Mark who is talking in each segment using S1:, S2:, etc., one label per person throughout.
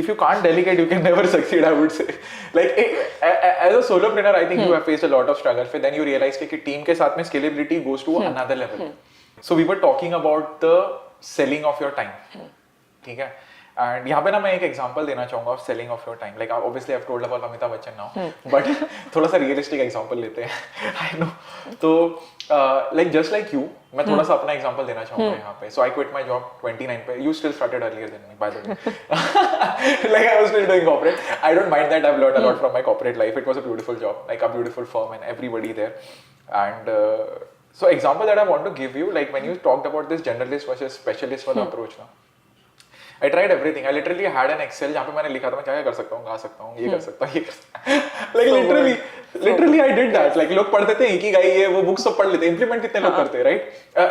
S1: if you can't delegate, you can never succeed, I would say. Like as a solopreneur, I think you have faced a lot of struggle. But then you realize कि team के साथ में scalability goes to another level. So we were talking about the selling of your time. ठीक है. And यहाँ पे ना मैं एक एग्जांपल देना चाहूँगा of selling of your time. Like obviously I have told about Amitabh Bachchan now, but थोड़ा सा रियलिस्टिक एग्जांपल लेते हैं. I know. तो लाइक जस्ट लाइक यू, मैं थोड़ा सा अपना एग्जांपल देना चाहूँगा यहाँ पे. सो आई क्विट माय जॉब 29 पे. You still started earlier than me, by the way. Like I was still doing corporate. I don't mind that. I have learned a lot from my corporate life. It was a beautiful job, like a beautiful firm and everybody there. And so example that I want to give you, like when you talked about this generalist versus specialist वाला approach ना, I tried everything. I literally had an Excel जहाँ पे मैंने लिखा था मैं क्या क्या कर सकता हूँ, गा सकता हूँ, ये कर सकता हूँ, ये कर सकता हूँ. Like literally I did that. Like लोग पढ़ते थे एक ही गाई ये वो बुक्स सब पढ़ लेते, implement कितने लोग करते हैं, right?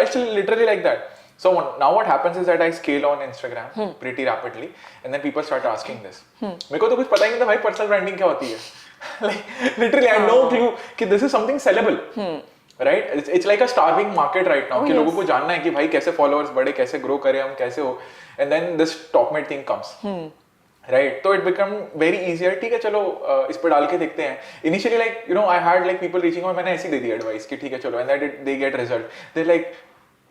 S1: It's literally like that. So now what happens is that I scale on Instagram pretty rapidly, and then people start asking this. मेरे को तो कुछ पता ही नहीं था भाई personal branding क्या होती है. Like literally I had no clue कि this is something sellable. Right? It's like a starving market right now. कि लोगों को जानना है कि भाई कैसे followers बढ़े, कैसे grow करें हम, कैसे हो. And then this top made thing comes. Right? तो it become very easier. ठीक है चलो इस पे डाल के देखते हैं. Initially like you know I had like people reaching out, मैंने ऐसी दे दी advice कि ठीक है चलो, and then they get result. They're like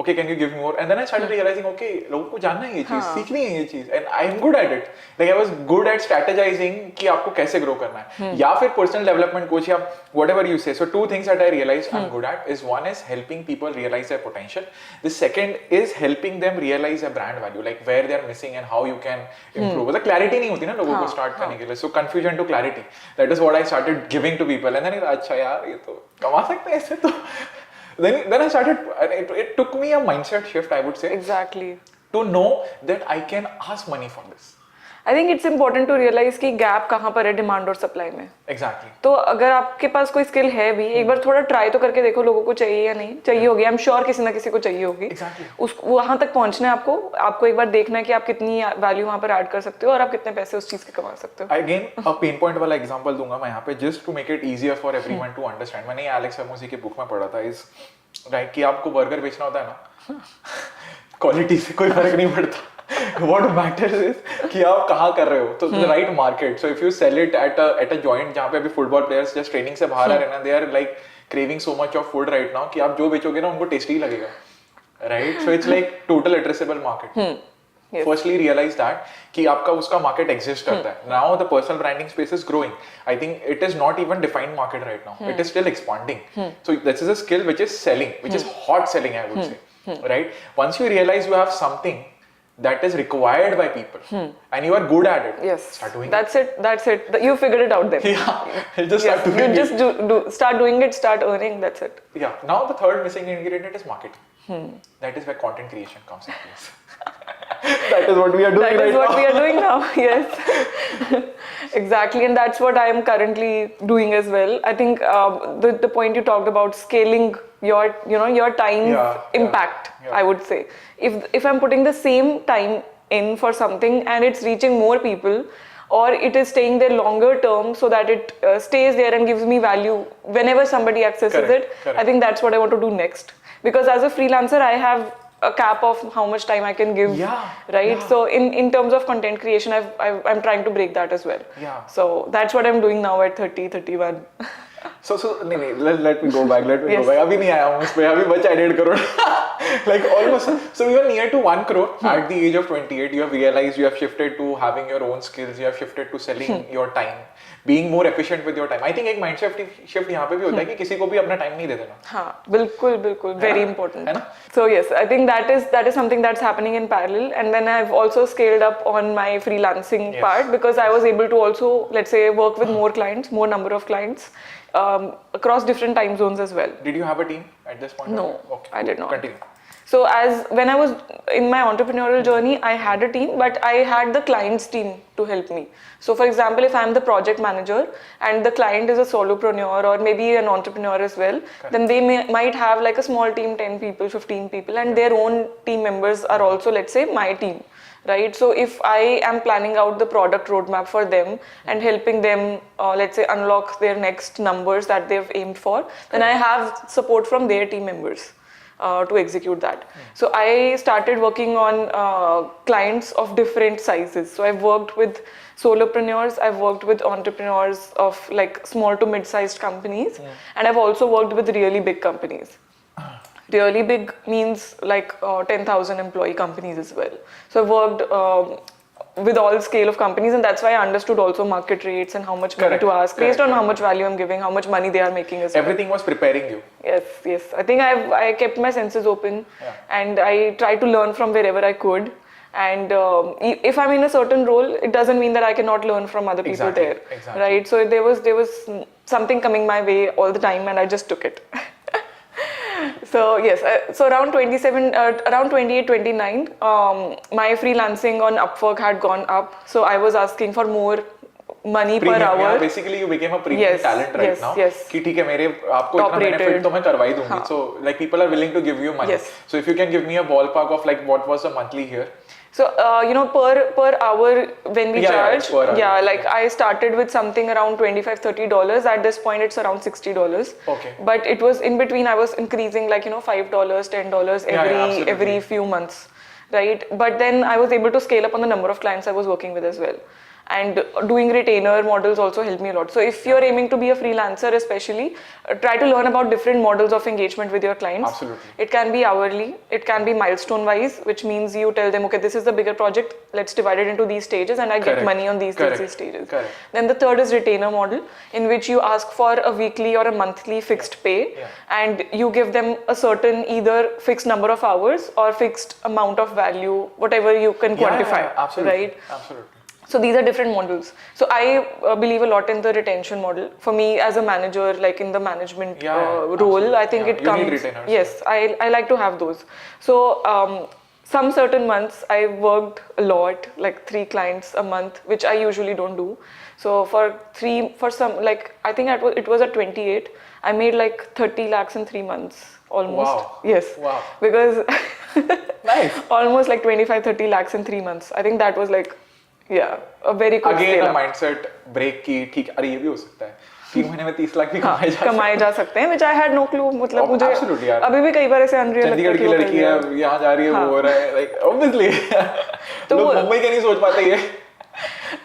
S1: okay can you give me more, and then I started realizing okay लोगों को जानना है ये चीज, सीखनी है ये चीज, and I am good at it. Like I was good at strategizing कि आपको कैसे grow करना है, या फिर personal development coach या whatever you say. So two things that I realized I'm good at is one is helping people realize their potential. The second is helping them realize their brand value, like where they are missing and how you can improve. मतलब clarity नहीं होती ना लोगों को start करने के लिए. So confusion to clarity. That is what I started giving to people, and then अच्छा यार ये तो कमा सकते हैं इससे तो. Then I started, it took me a mindset shift, I would say.
S2: Exactly.
S1: To know that I can ask money for this.
S2: I think it's important to realize कि गैप कहाँ पर है डिमांड और सप्लाई में.
S1: Exactly.
S2: तो अगर आपके पास कोई स्किल है भी, एक बार थोड़ा ट्राई तो करके देखो लोगों को चाहिए या नहीं चाहिए होगी. आई एम श्योर किसी ना किसी को चाहिए होगी.
S1: Exactly.
S2: उस वहां तक पहुंचना है आपको एक बार देखना है कि आप कितनी वैल्यू वहां पर ऐड कर सकते हो और आप कितने पैसे उस चीज के कमा सकते हो.
S1: Again, a pain point वाला एग्जांपल दूंगा मैं यहाँ पे just to make it easier for everyone to understand. मैंने ये एलेक्स हर्मोजी की बुक में पढ़ा था इस राइट कि आपको बर्गर बेचना होता है ना, क्वालिटी से कोई फर्क नहीं पड़ता. What matters is कि आप कहाँ कर रहे हो. तो the right market. So if you sell it at a joint जहाँ पे अभी फुटबॉल प्लेयर्स जस्ट ट्रेनिंग से बाहर आ रहे हैं ना, they are like craving so much of food right now कि आप जो बेचोगे ना उनको टेस्टी लगेगा. Right? So it's like total addressable market.
S2: Yes.
S1: Firstly realize that कि आपका उसका market exist करता है. Now the personal branding space is growing. I think it is not even defined market right now. It is still expanding. So this is a skill which is selling, which is hot selling, I would say. Right? Once you realize you have something that is required by people and you are good at it,
S2: Yes.
S1: start doing
S2: That's it. You figured it out then.
S1: Yeah. Just start doing
S2: You
S1: it.
S2: just start doing it, start earning, that's it.
S1: Yeah. Now the third missing ingredient is marketing. That is where content creation comes in place. That is what we are doing
S2: That is
S1: right
S2: what
S1: now.
S2: we are doing now. Yes. Exactly, and that's what I am currently doing as well. I think the point you talked about scaling your time impact.
S1: Yeah.
S2: I would say if I'm putting the same time in for something and it's reaching more people, or it is staying there longer term so that it stays there and gives me value whenever somebody accesses
S1: Correct.
S2: it. I think that's what I want to do next, because as a freelancer I have a cap of how much time I can give.
S1: Yeah.
S2: Right.
S1: Yeah.
S2: So in terms of content creation, I'm trying to break that as well.
S1: Yeah.
S2: So that's what I'm doing now at 30, 31.
S1: So नहीं let me go back. Let me
S2: Yes.
S1: go back. अभी नहीं आया हूँ उस पे. अभी बचा 1.5 crore. Like almost. So we were near to 1 crore at the age of 28. You have realized you have shifted to having your own skills. You have shifted to selling your time, being more efficient with your time. I think एक mindset shift यहाँ पे भी होता है कि किसी को भी अपना time नहीं दे देना.
S2: हाँ, बिल्कुल, very important.
S1: है ना?
S2: So yes, I think that is something that's happening in parallel, and then I've also scaled up on my freelancing part, because I was able to also, let's say, work with more clients, more number of clients, across different time zones as well.
S1: Did you have a team at this point?
S2: No,
S1: Okay.
S2: I did not.
S1: Continue.
S2: So when I was in my entrepreneurial journey, I had a team, but I had the client's team to help me. So for example, if I'm the project manager and the client is a solopreneur or maybe an entrepreneur as well, then they might have like a small team, 10 people, 15 people, and their own team members are also, let's say, my team. Right? So if I am planning out the product roadmap for them and helping them, let's say, unlock their next numbers that they've aimed for, then I have support from their team members. to execute that. So I started working on clients of different sizes. So I've worked with solopreneurs, I've worked with entrepreneurs of like small to mid-sized companies, and I've also worked with really big companies. Really big means like 10,000 employee companies as well. So I've worked with all scale of companies, and that's why I understood also market rates and how much money
S1: Correct,
S2: to ask based
S1: correct,
S2: on how
S1: correct.
S2: much value I'm giving, how much money they are making as well.
S1: Everything was preparing you.
S2: Yes. I think I kept my senses open,
S1: Yeah.
S2: and I tried to learn from wherever I could. And if I'm in a certain role, it doesn't mean that I cannot learn from other people
S1: Exactly,
S2: there,
S1: exactly.
S2: right? So there was something coming my way all the time, and I just took it. So yes, so around 28, 29, my freelancing on Upwork had gone up. So I was asking for more money per
S1: Premium,
S2: hour.
S1: yeah, basically you became a premium
S2: Yes,
S1: talent right
S2: yes,
S1: now.
S2: yes.
S1: कि ठीक है मेरे आपको
S2: Top
S1: इतना benefit
S2: rated.
S1: तो मैं करवा ही दूंगी.
S2: हाँ.
S1: So like people are willing to give you money.
S2: Yes.
S1: So if you can give me a ballpark of like what was the monthly here?
S2: So per hour when we
S1: Yeah,
S2: charge,
S1: it's per hour.
S2: like I started with something around $25-30. At this point, it's around $60.
S1: Okay.
S2: But it was in between. I was increasing like $5, $10
S1: absolutely.
S2: every few months, right? But then I was able to scale up on the number of clients I was working with as well. And doing retainer models also helped me a lot. So if you're aiming to be a freelancer, especially, try to learn about different models of engagement with your clients.
S1: Absolutely.
S2: It can be hourly, it can be milestone wise, which means you tell them, okay, this is the bigger project, let's divide it into these stages, and I get
S1: Correct.
S2: money on these
S1: Correct.
S2: stages.
S1: Correct.
S2: Then the third is retainer model, in which you ask for a weekly or a monthly fixed pay, and you give them a certain either fixed number of hours or fixed amount of value, whatever you can quantify,
S1: absolutely.
S2: right?
S1: Absolutely.
S2: So these are different models. So I believe a lot in the retention model. For me as a manager, like in the management role,
S1: absolutely.
S2: I think it
S1: You need
S2: comes.
S1: retainers.
S2: Yes, I like to have those. So some certain months I worked a lot, like 3 clients a month, which I usually don't do. So for some, like I think it was at 28, I made like 30 lakhs in 3 months almost.
S1: Wow.
S2: Yes.
S1: Wow.
S2: Because
S1: Nice.
S2: almost like 25-30 lakhs in 3 months. I think that was like, yeah, a very good
S1: Again
S2: scale
S1: a
S2: up.
S1: mindset break की ठीक अरे ये भी हो सकता है 3 महीने में 30 लाख भी कमाए जा
S2: कमाए जा सकते हैं, which I had no clue. मतलब मुझे
S1: absolutely यार.
S2: अभी भी कई बार ऐसे अनरियल लगता है
S1: चंडीगढ़
S2: कि
S1: की
S2: वो कर
S1: लड़की
S2: लिया.
S1: है यहाँ जा रही है वो हो रहा है like obviously
S2: तो
S1: लोग
S2: वो-
S1: मुंबई के नहीं सोच पाते ये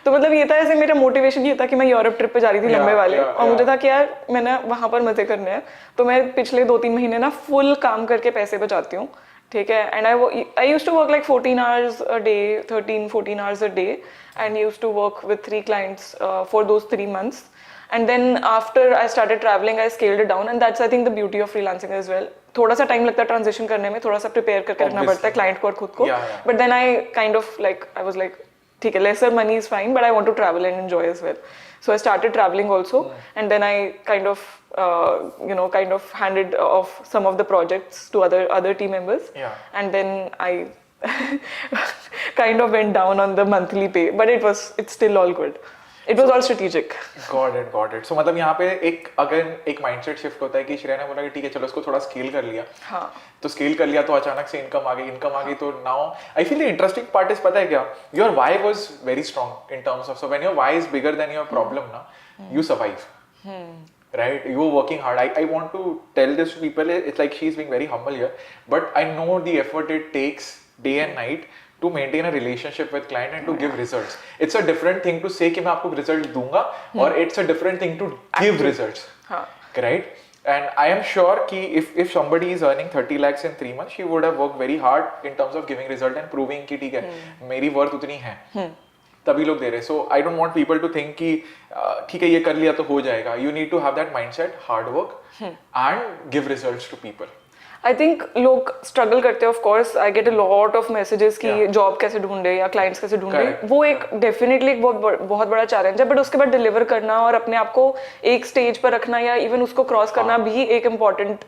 S2: तो मतलब ये था, ऐसे मेरा मोटिवेशन ये था कि मैं यूरोप ट्रिप पे जा रही थी लंबे वाले, और मुझे था कि यार मैंने वहां पर मजे करने हैं, तो मैं पिछले 2-3 महीने ना फुल काम करके पैसे बचाती हूँ, ठीक है. And I used to work like 14 hours a day, 13-14 hours a day, and used to work with 3 clients for those 3 months. And then after I started traveling, I scaled it down, and that's I think the beauty of freelancing as well. थोड़ा सा time लगता है transition करने में, थोड़ा सा prepare करके रखना पड़ता है क्लाइंट को और खुद को. But then I kind of like I was like ठीक है, lesser money is fine, but I want to travel and enjoy as well. So I started traveling also, and then I kind of handed off some of the projects to other team members. And then I kind of went down on the monthly pay, but it's still all good. It was all strategic.
S1: Got it. So मतलब यहाँ पे एक mindset shift होता है कि श्रेया ने बोला कि ठीक है चलो इसको थोड़ा स्केल कर लिया.
S2: हाँ.
S1: तो स्केल कर लिया तो अचानक से इनकम आ गई तो now I feel the interesting part is पता है क्या, your why was very strong in terms of, so when your why is bigger than your problem ना, you survive. Right, you were working hard. I want to tell this to people. It's like she's being very humble here, but I know the effort it takes day and night to maintain a relationship with client and to give results. It's a different thing to say कि मैं आपको result दूंगा, or it's a different thing to give results. Right? And I am sure कि if somebody is earning 30 lakhs in 3 months, she would have worked very hard in terms of giving result and proving कि ठीक है मेरी worth उतनी है. तभी लोग दे रहे. So I don't want people to think कि ठीक है ये कर लिया तो हो जाएगा. You need to have that mindset, hard work and give results to people.
S2: I think लोग स्ट्रगल करते हैं, of course I get a lot of messages कि जॉब कैसे ढूंढे या क्लाइंट्स कैसे ढूंढे. वो एक डेफिनेटली एक बहुत बड़ा चैलेंज है, बट उसके बाद डिलीवर करना और अपने आप को एक स्टेज पर रखना या इवन उसको क्रॉस करना भी एक इम्पॉर्टेंट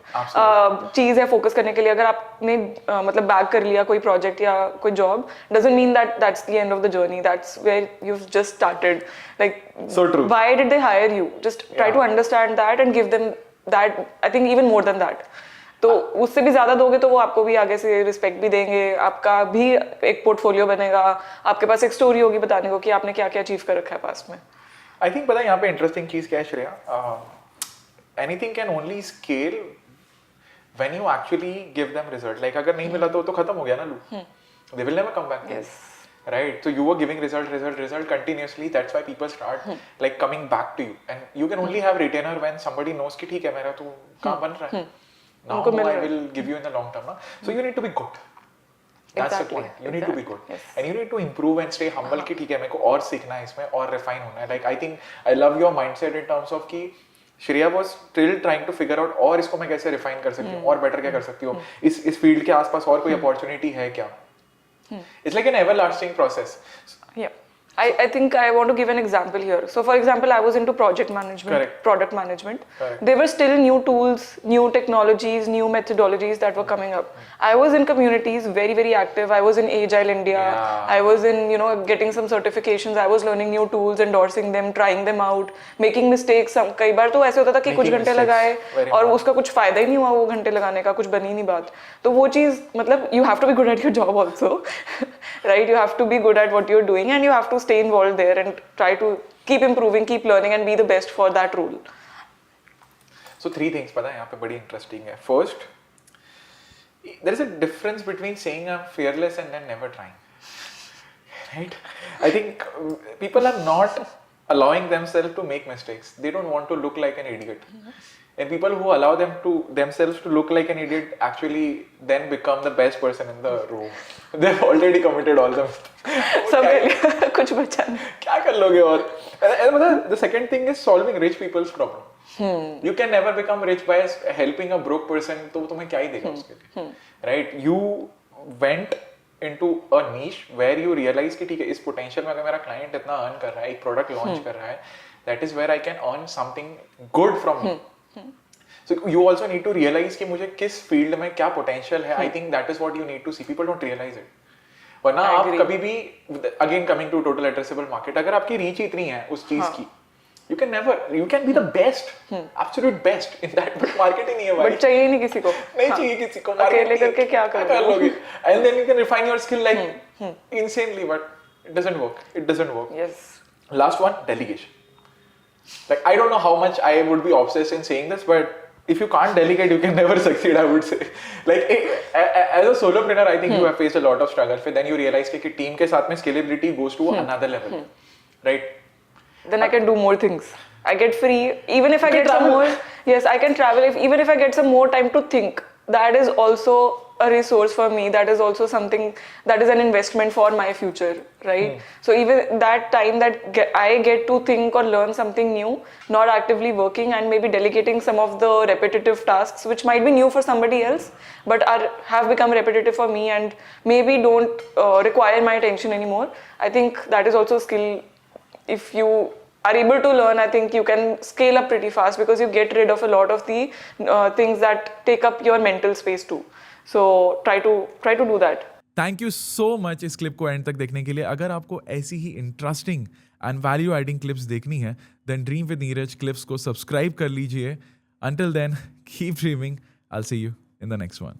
S2: चीज है फोकस करने के लिए. अगर आपने मतलब बैक कर लिया कोई प्रोजेक्ट या कोई job, doesn't mean that's the end of the journey. That's where you just started. Like why did they hire you? Just try to understand that and give them that. I think even more than that. तो उससे भी ज्यादा दोगे तो वो आपको भी आगे से रिस्पेक्ट भी देंगे, आपका भी एक पोर्टफोलियो बनेगा, आपके पास एक स्टोरी होगी बताने को कि आपने क्या क्या अचीव कर रखा है पास्ट में.
S1: आई थिंक पता है यहाँ पे इंटरेस्टिंग चीज क्या है Shreya, anything can only scale when you actually give them result, like अगर नहीं मिला तो खत्म हो गया ना loop. They will never come back.
S2: Yes.
S1: Right? So you were giving result continuously. That's why people start like coming back to you. And you can only have retainer when somebody knows कि ठीक है मेरा तू काम बन रहा है. Now
S2: उनको मिल
S1: I
S2: रहा है.
S1: will give you in the long term. Na? So you need to be good. That's the
S2: Exactly.
S1: point. You need to be good.
S2: Yes.
S1: And you need to improve and stay humble कि ठीक है मेरे को और सीखना है इसमें और refine होना है. Like I think I love your mindset in terms of कि Shreya was still trying to figure out और इसको मैं कैसे refine कर सकती हूँ और better क्या कर सकती हूँ. इस field के आसपास और कोई opportunity है क्या? It's like an everlasting process.
S2: Yeah. I think I want to give an example here. So for example, I was into project management,
S1: Correct.
S2: product management.
S1: Correct.
S2: There were still new tools, new technologies, new methodologies that were coming up. I was in communities, very, very active. I was in Agile India.
S1: Yeah.
S2: I was in, getting some certifications. I was learning new tools, endorsing them, trying them out, making mistakes. कई बार तो ऐसे होता था कि कुछ
S1: Making
S2: घंटे
S1: mistakes.
S2: लगाए
S1: Very
S2: और
S1: important.
S2: उसका कुछ फायदा ही नहीं हुआ वो घंटे लगाने का, कुछ बनी नहीं बात. तो वो चीज़ मतलब you have to be good at your job also, right? You have to be good at what you're doing and you have to stay involved there and try to keep improving, keep learning and be the best for that role.
S1: So 3 things पता है यहाँ पे बड़ी interesting है. First, there is a difference between saying I'm fearless and then never trying. Right? I think people are not allowing themselves to make mistakes. They don't want to look like an idiot. And people who allow themselves to look like an idiot actually then become the best person in the room. They've already committed all the mistakes.
S2: सब के लिए कुछ बचा नहीं.
S1: क्या कर लोगे और the second thing is solving rich people's problem. You can never become rich by helping a broke person. तो तुम्हें क्या ही देगा उसके लिए, right? You went into a niche where you realize कि ठीक है इस potential में अगर मेरा client इतना earn कर रहा है, एक product launch कर रहा है, that is where I can earn something good from it. So you also need to realize कि मुझे किस field में क्या potential है. I think that is what you need to see. People don't realize it. वरना
S2: I
S1: आप
S2: agree.
S1: कभी भी again coming to total addressable market, अगर आपकी रीच इतनी है उस चीज की, you can be the best, absolute best in that, but market ही नहीं है भाई.
S2: बट चाहिए नहीं किसी को.
S1: नहीं चाहिए किसी को.
S2: अकेले करके क्या कर
S1: लोगे? And then you can refine your skill like insanely, but it doesn't work. It doesn't work.
S2: Yes.
S1: Last one, delegation. Like I don't know how much I would be obsessed in saying this, but if you can't delegate, you can never succeed, I would say. Like as a solopreneur, I think you have faced a lot of struggle. Then you realize कि team के साथ में scalability goes to another level, right?
S2: Then I can do more things. I get free. Even if I
S1: You can
S2: get some
S1: travel.
S2: more, yes, I can travel. Even if I get some more time to think, that is also a resource for me. That is also something that is an investment for my future, right? So even that time that I get to think or learn something new, not actively working and maybe delegating some of the repetitive tasks, which might be new for somebody else, but have become repetitive for me and maybe don't require my attention anymore. I think that is also a skill. If you are able to learn, I think you can scale up pretty fast because you get rid of a lot of the things that take up your mental space too. So try to do that.
S3: Thank you so much इस clip को end तक देखने के लिए. अगर आपको ऐसी ही interesting and value adding clips देखनी है then dream with Neeraj clips को सब्सक्राइब कर लीजिए. Until then keep dreaming. I will see you in the next one.